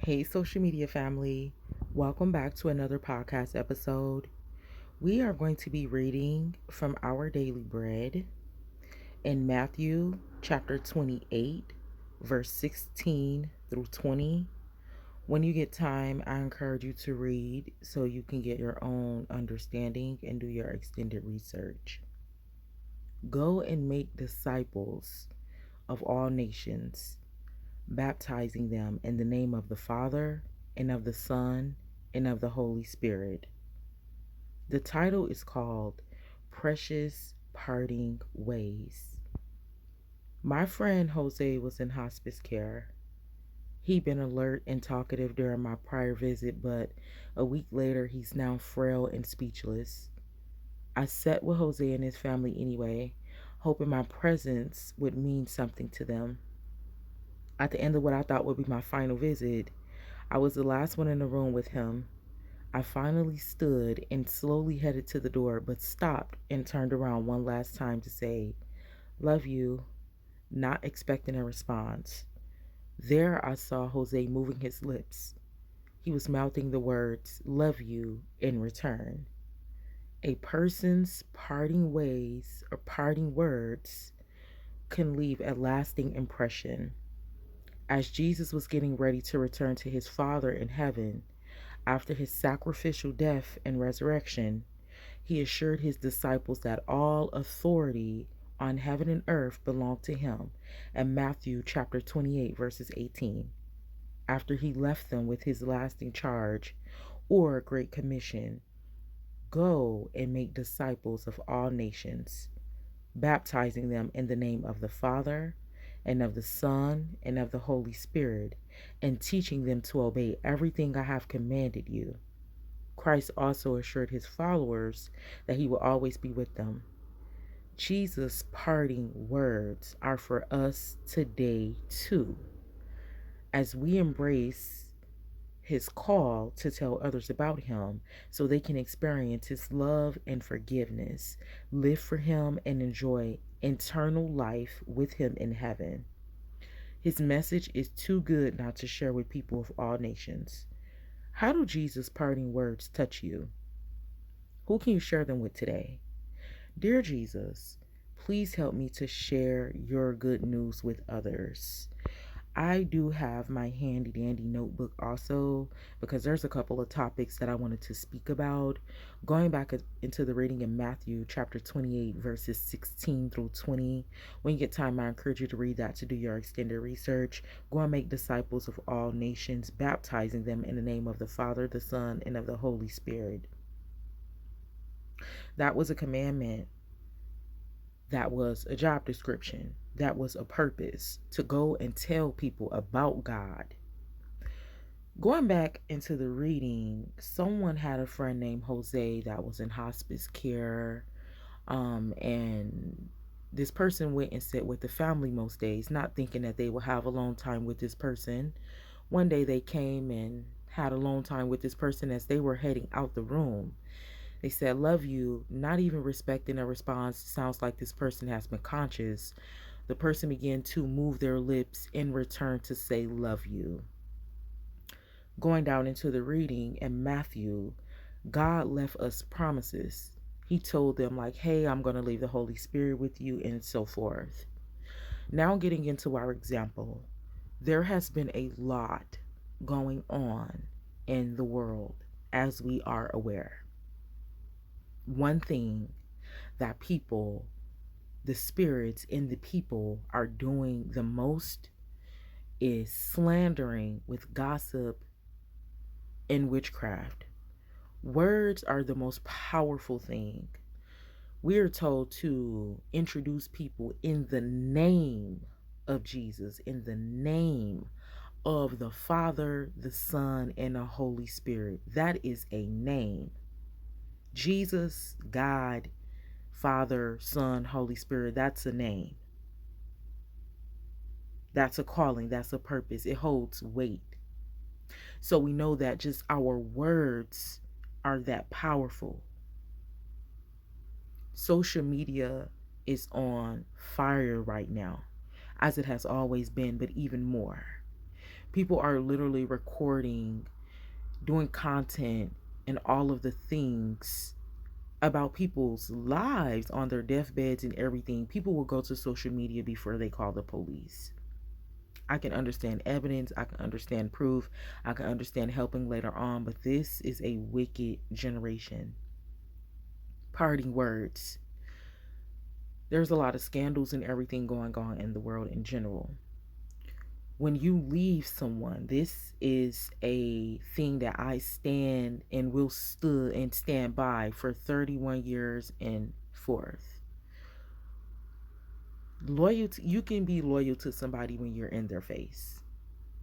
Hey, social media family. Welcome back to another podcast episode. We are going to be reading from our daily bread in Matthew chapter 28, verse 16 through 20. When you get time, I encourage you to read so you can get your own understanding and do your extended research. Go and make disciples of all nations, baptizing them in the name of the Father, and of the Son, and of the Holy Spirit. The title is called Precious Parting Ways. My friend Jose was in hospice care. He'd been alert and talkative during my prior visit, but a week later, he's now frail and speechless. I sat with Jose and his family anyway, hoping my presence would mean something to them. At the end of what I thought would be my final visit, I was the last one in the room with him. I finally stood and slowly headed to the door, but stopped and turned around one last time to say, "Love you," not expecting a response. There I saw Jose moving his lips. He was mouthing the words, "Love you," in return. A person's parting ways or parting words can leave a lasting impression. As Jesus was getting ready to return to his Father in heaven, after his sacrificial death and resurrection, he assured his disciples that all authority on heaven and earth belonged to him in Matthew chapter 28, verses 18. After he left them with his lasting charge or great commission, go and make disciples of all nations, baptizing them in the name of the Father, and of the Son, and of the Holy Spirit, and teaching them to obey everything I have commanded you. Christ also assured his followers that he will always be with them. Jesus' parting words are for us today, too, as we embrace his call to tell others about him so they can experience his love and forgiveness, live for him, and enjoy eternal life with him in heaven. His message is too good not to share with people of all nations. How do Jesus' parting words touch you? Who can you share them with today? Dear Jesus, please help me to share your good news with others. I do have my handy dandy notebook also because there's a couple of topics that I wanted to speak about. Going back into the reading in Matthew chapter 28, verses 16 through 20. When you get time, I encourage you to read that to do your extended research. Go and make disciples of all nations, baptizing them in the name of the Father, the Son, and of the Holy Spirit. That was a commandment. That was a job description. That was a purpose to go and tell people about God. Going back into the reading, someone had a friend named Jose that was in hospice care. And this person went and sat with the family most days, not thinking that they would have a long time with this person. One day they came and had a long time with this person as they were heading out the room. They said, "Love you," not even respecting a response. Sounds like this person has been conscious. The person began to move their lips in return to say, "Love you." Going down into the reading in Matthew, God left us promises. He told them, like, "Hey, I'm going to leave the Holy Spirit with you," and so forth. Now, getting into our example, there has been a lot going on in the world, as we are aware. One thing that people, the spirits in the people, are doing the most is slandering with gossip and witchcraft. Words are the most powerful thing. We are told to introduce people in the name of Jesus, in the name of the Father, the Son, and the Holy Spirit. That is a name. Jesus, God, Father, Son, Holy Spirit, that's a name. That's a calling. That's a purpose. It holds weight. So we know that just our words are that powerful. Social media is on fire right now, as it has always been, but even more. People are literally recording, doing content, and all of the things about people's lives on their deathbeds and everything. People will go to social media before they call the police. I can understand evidence, I can understand proof, I can understand helping later on, but this is a wicked generation. Parting words. There's a lot of scandals and everything going on in the world in general. When you leave someone, this is a thing that I stand and will stood and stand by for 31 years and forth. Loyalty, you can be loyal to somebody when you're in their face.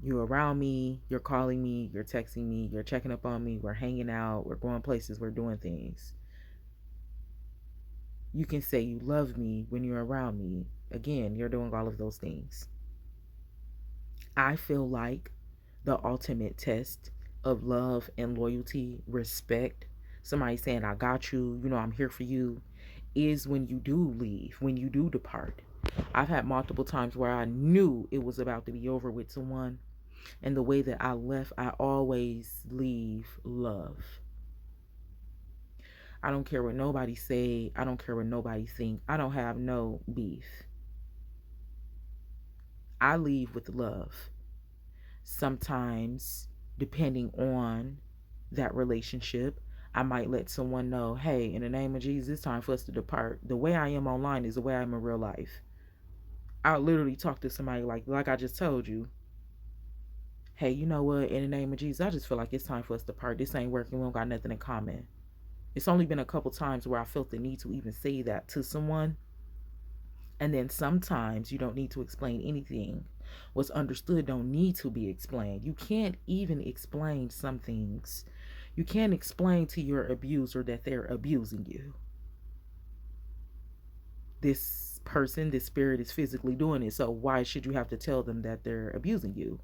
You're around me, you're calling me, you're texting me, you're checking up on me, we're hanging out, we're going places, we're doing things. You can say you love me when you're around me. Again, you're doing all of those things. I feel like the ultimate test of love and loyalty, respect, somebody saying, I got you, I'm here for you, is when you do leave, when you do depart. I've had multiple times where I knew it was about to be over with someone, and the way that I left, I always leave love. I don't care what nobody say. I don't care what nobody think. I don't have no beef. I leave with love. Sometimes, depending on that relationship, I might let someone know, hey, in the name of Jesus, it's time for us to depart. The way I am online is the way I am in real life. I'll literally talk to somebody like I just told you. Hey, you know what? In the name of Jesus, I just feel like it's time for us to part. This ain't working. We don't got nothing in common. It's only been a couple times where I felt the need to even say that to someone. And then sometimes you don't need to explain anything. What's understood don't need to be explained. You can't even explain some things. You can't explain to your abuser that they're abusing you. This person, this spirit is physically doing it. So why should you have to tell them that they're abusing you?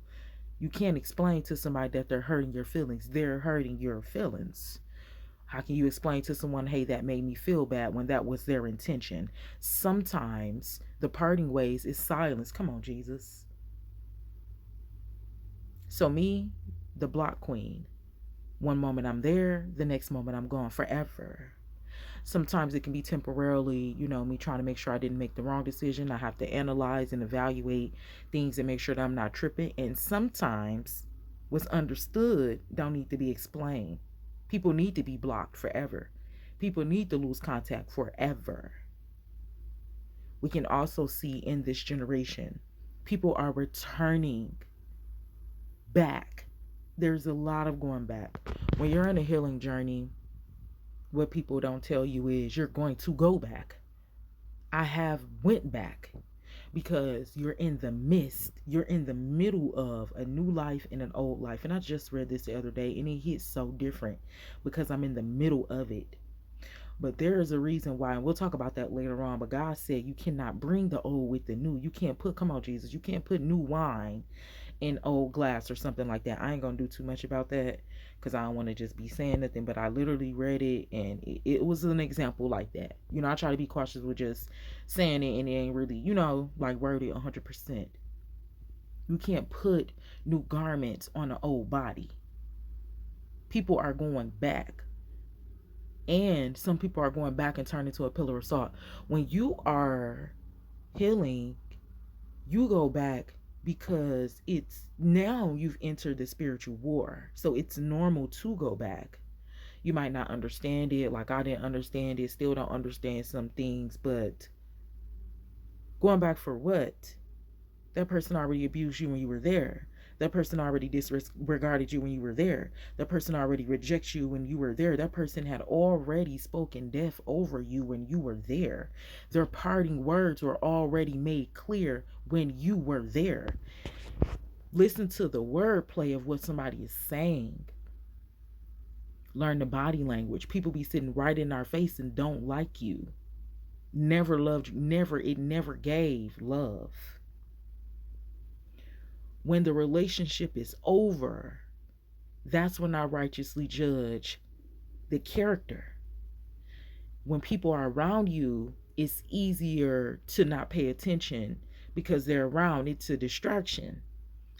You can't explain to somebody that they're hurting your feelings. They're hurting your feelings. How can you explain to someone, hey, that made me feel bad, when that was their intention? Sometimes the parting ways is silence. Come on, Jesus. So me, the block queen. One moment I'm there, the next moment I'm gone forever. Sometimes it can be temporarily, me trying to make sure I didn't make the wrong decision. I have to analyze and evaluate things and make sure that I'm not tripping. And sometimes what's understood don't need to be explained. People need to be blocked forever. People need to lose contact forever. We can also see in this generation, people are returning back. There's a lot of going back. When you're in a healing journey, what people don't tell you is you're going to go back. I have went back because you're in the midst, you're in the middle of a new life and an old life. And I just read this the other day and it hits so different because I'm in the middle of it. But there is a reason why, and we'll talk about that later on. But God said you cannot bring the old with the new. You can't put, come on, Jesus, you can't put new wine in old glass or something like that. I ain't gonna do too much about that because I don't want to just be saying nothing, but I literally read it and it was an example like that. I try to be cautious with just saying it and it ain't really, like worded 100%. You can't put new garments on an old body. People are going back, and some people are going back and turning into a pillar of salt. When you are healing, you go back because it's now you've entered the spiritual war. So it's normal to go back. You might not understand it, like I didn't understand it, still don't understand some things, but going back for what? That person already abused you when you were there. That person already disregarded you when you were there. That person already rejected you when you were there. That person had already spoken death over you when you were there. Their parting words were already made clear when you were there. Listen to the wordplay of what somebody is saying. Learn the body language. People be sitting right in our face and don't like you. Never loved you. It never gave love. When the relationship is over, that's when I righteously judge the character. When people are around you, it's easier to not pay attention because they're around. It's a distraction.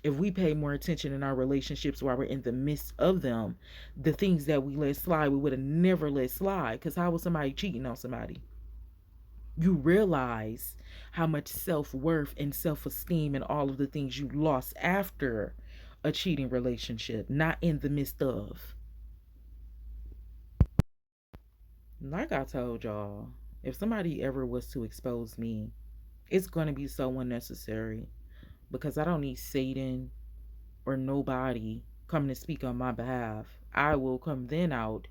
If we pay more attention in our relationships while we're in the midst of them, the things that we let slide, we would have never let slide. Because how was somebody cheating on somebody? You realize how much self-worth and self-esteem and all of the things you lost after a cheating relationship, not in the midst of. Like I told y'all, if somebody ever was to expose me, it's going to be so unnecessary, because I don't need Satan or nobody coming to speak on my behalf. I will come then out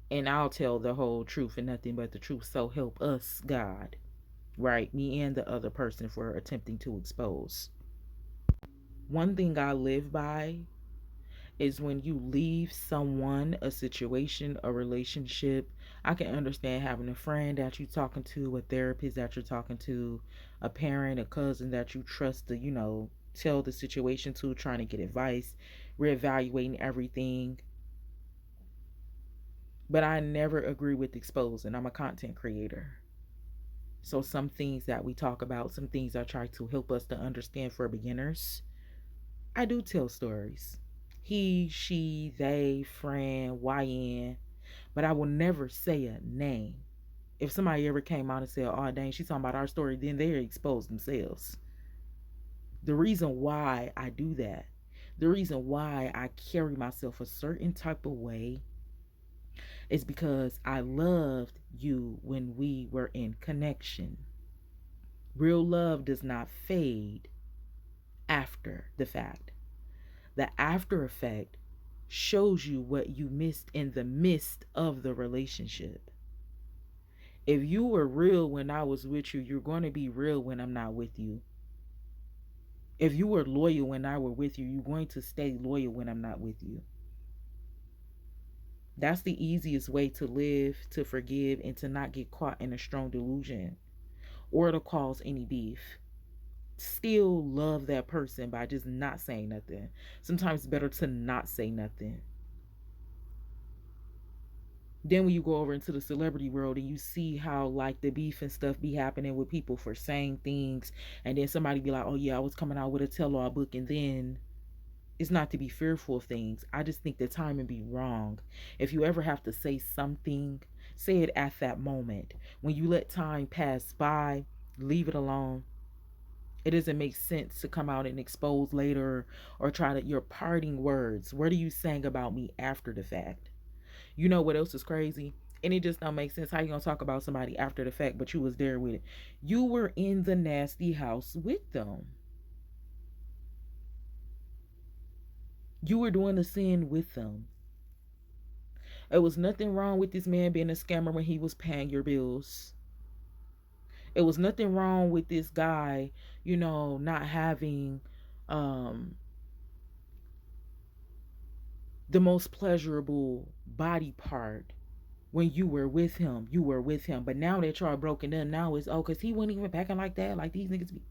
and I'll tell the whole truth and nothing but the truth. So help us, God. Right? Me and the other person for attempting to expose. One thing I live by is when you leave someone, a situation, a relationship. I can understand having a friend that you're talking to, a therapist that you're talking to, a parent, a cousin that you trust to, tell the situation to, trying to get advice, reevaluating everything. But I never agree with exposing. I'm a content creator. So some things that we talk about, some things I try to help us to understand for beginners, I do tell stories. He, she, they, friend, YN, but I will never say a name. If somebody ever came out and said, oh dang, she's talking about our story, then they expose themselves. The reason why I do that, the reason why I carry myself a certain type of way, is because I loved you when we were in connection. Real love does not fade after the fact. The after effect shows you what you missed in the midst of the relationship. If you were real when I was with you, you're going to be real when I'm not with you. If you were loyal when I were with you, you're going to stay loyal when I'm not with you. That's the easiest way to live, to forgive, and to not get caught in a strong delusion or to cause any beef. Still love that person by just not saying nothing. Sometimes it's better to not say nothing. Then when you go over into the celebrity world and you see how like the beef and stuff be happening with people for saying things, and then somebody be like, oh yeah, I was coming out with a tell-all book, and then it's not to be fearful of things. I just think the timing be wrong. If you ever have to say something, say it at that moment. When you let time pass by, leave it alone. It doesn't make sense to come out and expose later or try to your parting words. What are you saying about me after the fact? You know what else is crazy? And it just don't make sense. How you gonna talk about somebody after the fact, but you was there with it? You were in the nasty house with them. You were doing the sin with them. There was nothing wrong with this man being a scammer when he was paying your bills. It was nothing wrong with this guy, not having um the most pleasurable body part when you were with him. You were with him. But now that y'all broken down, now it's because he wasn't even packing like that. Like these niggas be.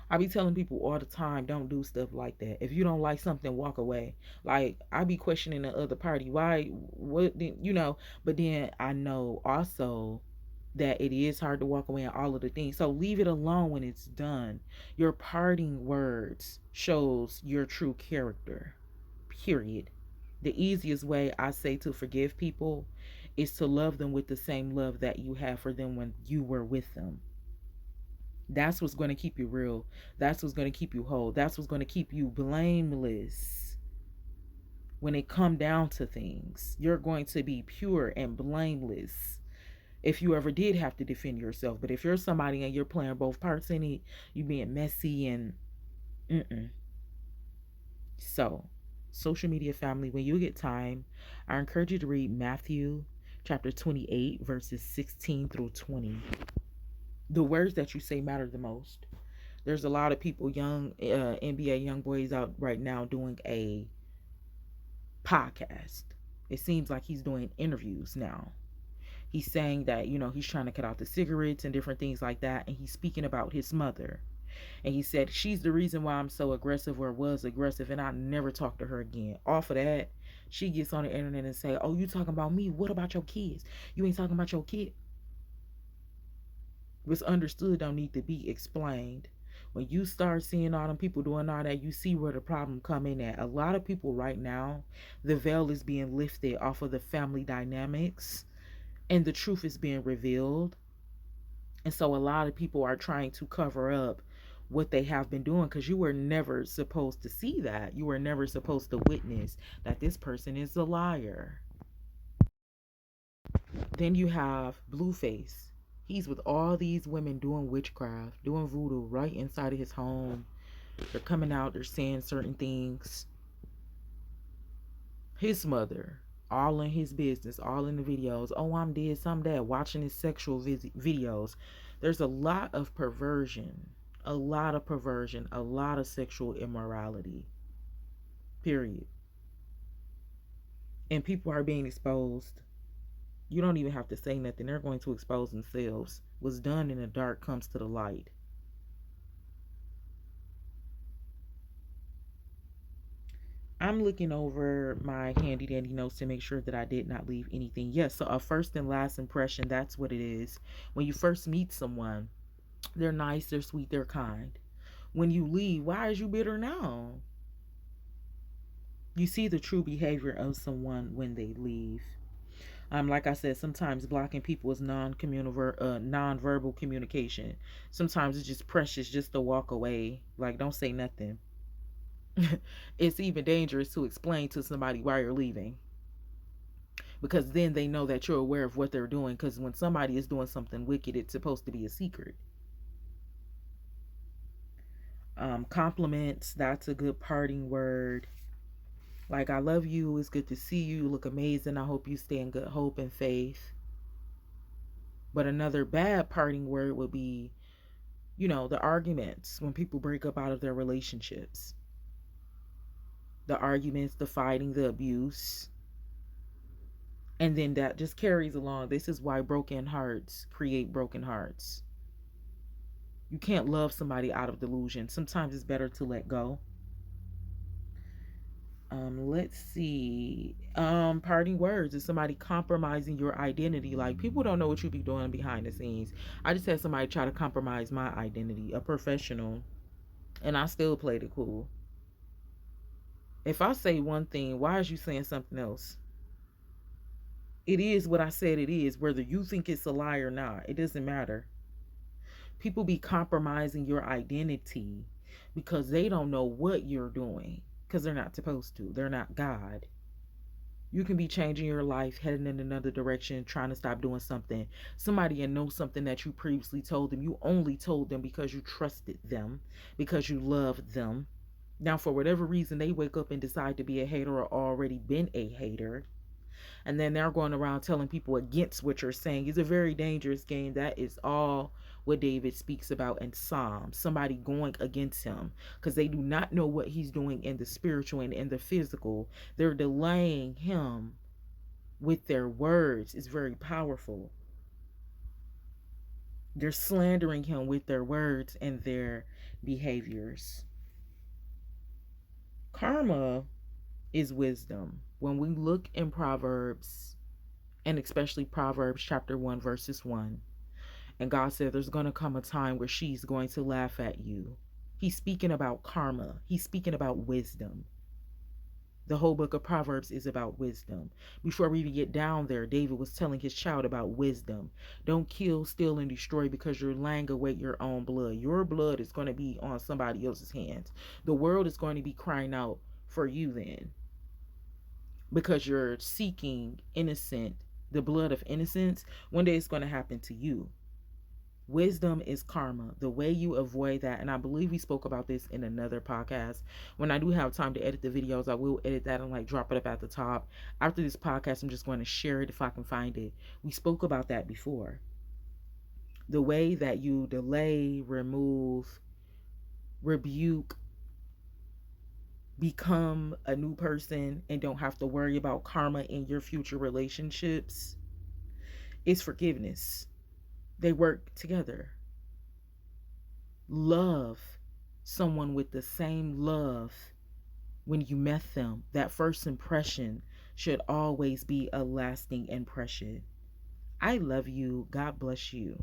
I be telling people all the time, don't do stuff like that. If you don't like something, walk away. Like I be questioning the other party. Why but then I know also that it is hard to walk away and all of the things. So leave it alone when it's done. Your parting words shows your true character. Period. The easiest way I say to forgive people is to love them with the same love that you have for them when you were with them. That's what's going to keep you real. That's what's going to keep you whole. That's what's going to keep you blameless. When it come down to things, you're going to be pure and blameless if you ever did have to defend yourself. But if you're somebody and you're playing both parts in it, you being messy and So, social media family, when you get time, I encourage you to read Matthew chapter 28, verses 16 through 20. The words that you say matter the most. There's a lot of people, young NBA young boys out right now doing a podcast. It seems like he's doing interviews now. He's saying that, he's trying to cut out the cigarettes and different things like that. And he's speaking about his mother. And he said, she's the reason why I'm so aggressive or was aggressive, and I never talk to her again. Off of that, she gets on the internet and say, oh, you talking about me? What about your kids? You ain't talking about your kid. What's understood don't need to be explained. When you start seeing all them people doing all that, you see where the problem come in at. A lot of people right now, the veil is being lifted off of the family dynamics and the truth is being revealed. And so a lot of people are trying to cover up what they have been doing because you were never supposed to see that. You were never supposed to witness that this person is a liar. Then you have Blueface. He's with all these women doing witchcraft, doing voodoo right inside of his home. They're coming out, they're saying certain things. His mother, all in his business, all in the videos. Oh, I'm this, I'm that, watching his sexual videos. There's a lot of perversion, a lot of perversion, a lot of sexual immorality, period. And people are being exposed. You don't even have to say nothing. They're going to expose themselves. What's done in the dark comes to the light. I'm looking over my handy dandy notes to make sure that I did not leave anything. Yes, so a first and last impression, that's what it is. When you first meet someone, they're nice, they're sweet, they're kind. When you leave, why is you bitter now? You see the true behavior of someone when they leave. Like I said, sometimes blocking people is non-verbal communication. Sometimes it's just precious just to walk away. Like, don't say nothing. It's even dangerous to explain to somebody why you're leaving, because then they know that you're aware of what they're doing, because when somebody is doing something wicked, it's supposed to be a secret. Compliments, that's a good parting word. Like, I love you, it's good to see you, you look amazing, I hope you stay in good hope and faith. But another bad parting word would be, the arguments, when people break up out of their relationships. The arguments, the fighting, the abuse. And then that just carries along. This is why broken hearts create broken hearts. You can't love somebody out of delusion. Sometimes it's better to let go. Let's see. Parting words is somebody compromising your identity. Like, people don't know what you be doing behind the scenes. I just had somebody try to compromise my identity, a professional, and I still played it cool. If I say one thing, why is you saying something else? It is what I said it is, whether you think it's a lie or not. It doesn't matter. People be compromising your identity because they don't know what you're doing, because they're not supposed to. They're not God. You can be changing your life, heading in another direction, trying to stop doing something. Somebody and know something that you previously told them. You only told them because you trusted them, because you loved them. Now, for whatever reason, they wake up and decide to be a hater or already been a hater. And then they're going around telling people against what you're saying. It's a very dangerous game. That is all what David speaks about in Psalms. Somebody going against him because they do not know what he's doing in the spiritual and in the physical. They're delaying him with their words. It's very powerful. They're slandering him with their words and their behaviors. Karma is wisdom. When we look in Proverbs, and especially Proverbs chapter 1 verses 1, and God said there's going to come a time where she's going to laugh at you. He's speaking about karma. He's speaking about wisdom. The whole book of Proverbs is about wisdom. Before we even get down there, David was telling his child about wisdom. Don't kill, steal, and destroy because you're laying away your own blood. Your blood is going to be on somebody else's hands. The world is going to be crying out for you then, because you're seeking the blood of innocence. One day it's going to happen to you. Wisdom is karma. The way you avoid that, and I believe we spoke about this in another podcast. When I do have time to edit the videos, I will edit that and like drop it up at the top. After this podcast, I'm just going to share it if I can find it. We spoke about that before. The way that you delay, remove, rebuke, become a new person, and don't have to worry about karma in your future relationships is forgiveness. They work together. Love someone with the same love when you met them. That first impression should always be a lasting impression. I love you. God bless you.